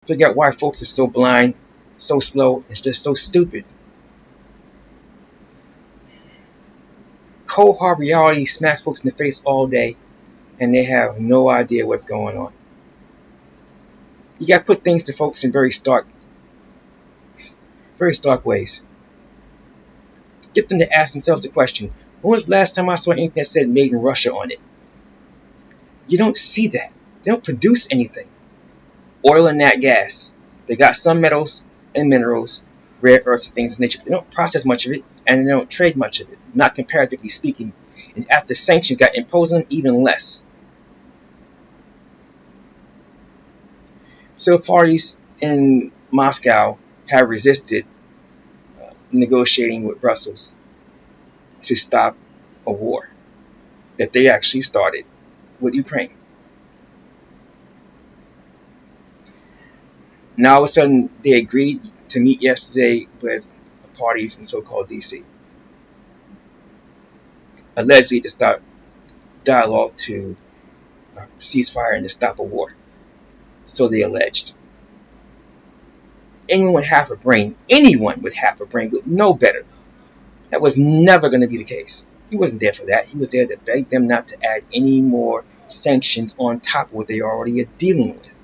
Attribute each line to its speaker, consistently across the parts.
Speaker 1: figure out why folks are so blind, so slow, and just so stupid. Cold hard reality smacks folks in the face all day, and they have no idea what's going on. You got to put things to folks in very stark ways. Get them to ask themselves the question, when was the last time I saw anything that said made in Russia on it? You don't see that. They don't produce anything. Oil and nat gas. They got some metals and minerals, rare earths and things of nature. They don't process much of it, and they don't trade much of it, not comparatively speaking. And after sanctions got imposed on them, even less. So parties in Moscow have resisted negotiating with Brussels to stop a war that they actually started with Ukraine. Now all of a sudden they agreed to meet yesterday with a party from so-called DC, allegedly to start dialogue to ceasefire and to stop a war. So they alleged. Anyone with half a brain would know better. That was never going to be the case. He wasn't there for that. He was there to beg them not to add any more sanctions on top of what they already are dealing with.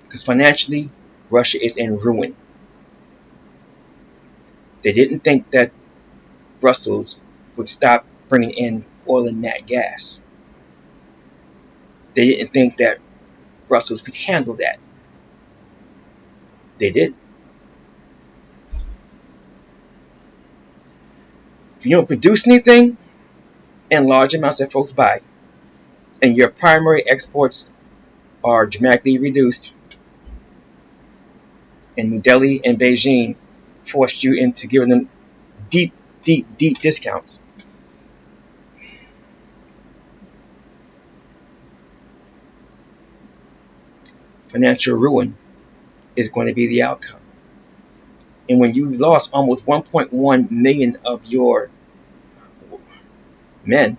Speaker 1: Because financially, Russia is in ruin. They didn't think that Brussels would stop bringing in oil and nat gas. They didn't think that Brussels could handle that. They did. If you don't produce anything in large amounts that folks buy, and your primary exports are dramatically reduced, and New Delhi and Beijing forced you into giving them deep discounts, financial ruin is going to be the outcome. And when you lost almost 1.1 million of your men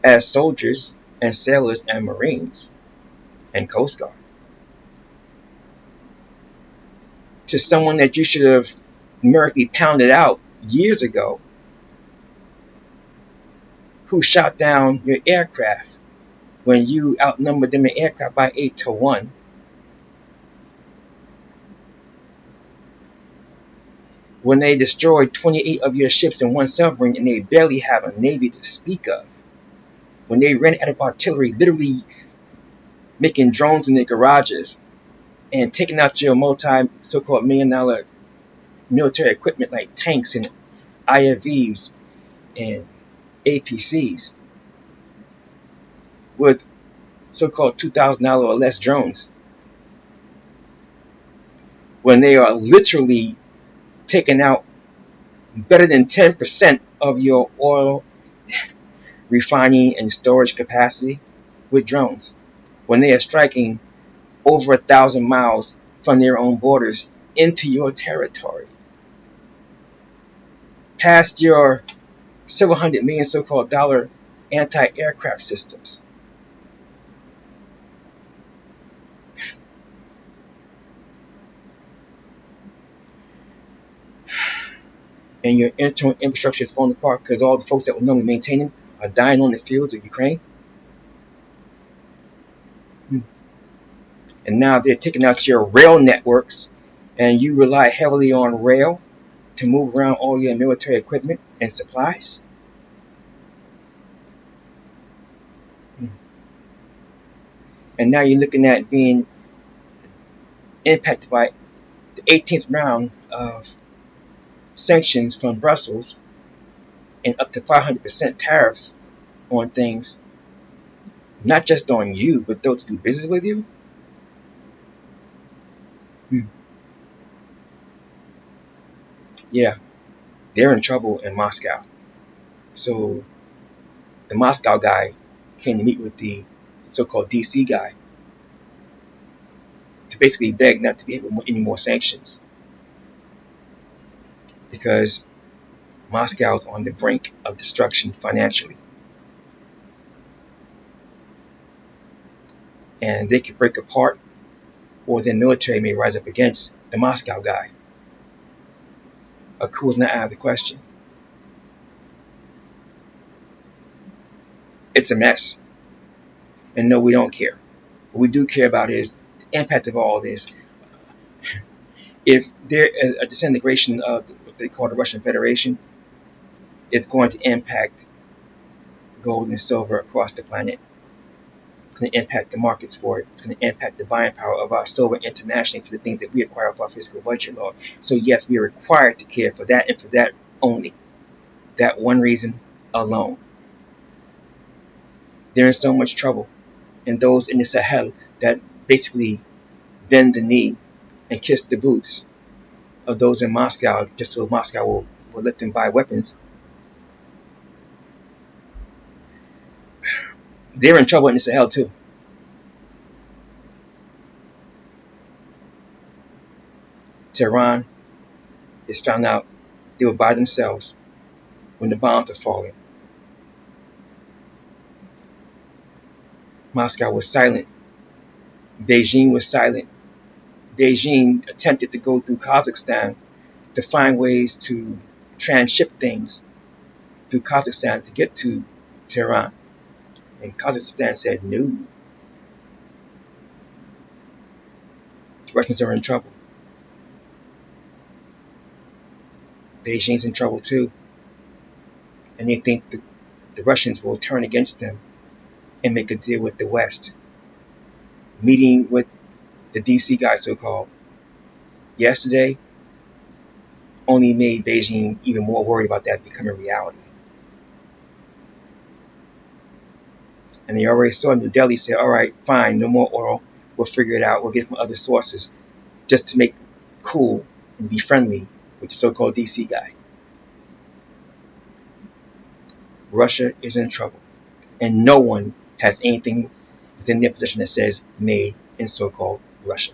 Speaker 1: as soldiers and sailors and Marines and Coast Guard to someone that you should have numerically pounded out years ago, who shot down your aircraft when you outnumbered them in aircraft by 8-1, when they destroyed 28 of your ships in one submarine and they barely have a navy to speak of, when they ran out of artillery, literally making drones in their garages and taking out your so-called $1 million military equipment like tanks and IFVs and APCs with so-called $2,000 or less drones, when they are literally taking out better than 10% of your oil refining and storage capacity with drones, when they are striking over 1,000 miles from their own borders into your territory, past your several hundred million so-called dollar anti-aircraft systems. And your internal infrastructure is falling apart because all the folks that would normally maintain them are dying on the fields of Ukraine. And now they're taking out your rail networks, and you rely heavily on rail to move around all your military equipment and supplies. And now you're looking at being impacted by the 18th round of sanctions from Brussels and up to 500% tariffs on things, not just on you, but those who do business with you. Yeah, they're in trouble in Moscow. So the Moscow guy came to meet with the so-called DC guy to basically beg not to be hit with any more sanctions, because Moscow's on the brink of destruction financially. and they could break apart, or their military may rise up against the Moscow guy. A coup is not out of the question. It's a mess. And no, we don't care. What we do care about is the impact of all this. If there is a disintegration of what they call the Russian Federation, it's going to impact gold and silver across the planet. It's going to impact the markets for it. It's going to impact the buying power of our silver internationally for the things that we acquire off our fiscal budget law. So yes, we are required to care for that and for that only. That one reason alone. They're in so much trouble. And those in the Sahel that basically bend the knee and kiss the boots of those in Moscow just so Moscow will let them buy weapons. They're in trouble in the Sahel too. Tehran is found out they were by themselves when the bombs are falling. Moscow was silent. Beijing was silent. Beijing attempted to go through Kazakhstan to find ways to transship things through Kazakhstan to get to Tehran. And Kazakhstan said no. The Russians are in trouble. Beijing's in trouble too. And they think the Russians will turn against them and make a deal with the West. Meeting with the DC guy, so-called, yesterday only made Beijing even more worried about that becoming reality. And they already saw New Delhi say, all right, fine, no more oil. We'll figure it out. We'll get it from other sources just to make cool and be friendly with the so-called DC guy. Russia is in trouble. And no one has anything within their possession that says made in so-called Russia.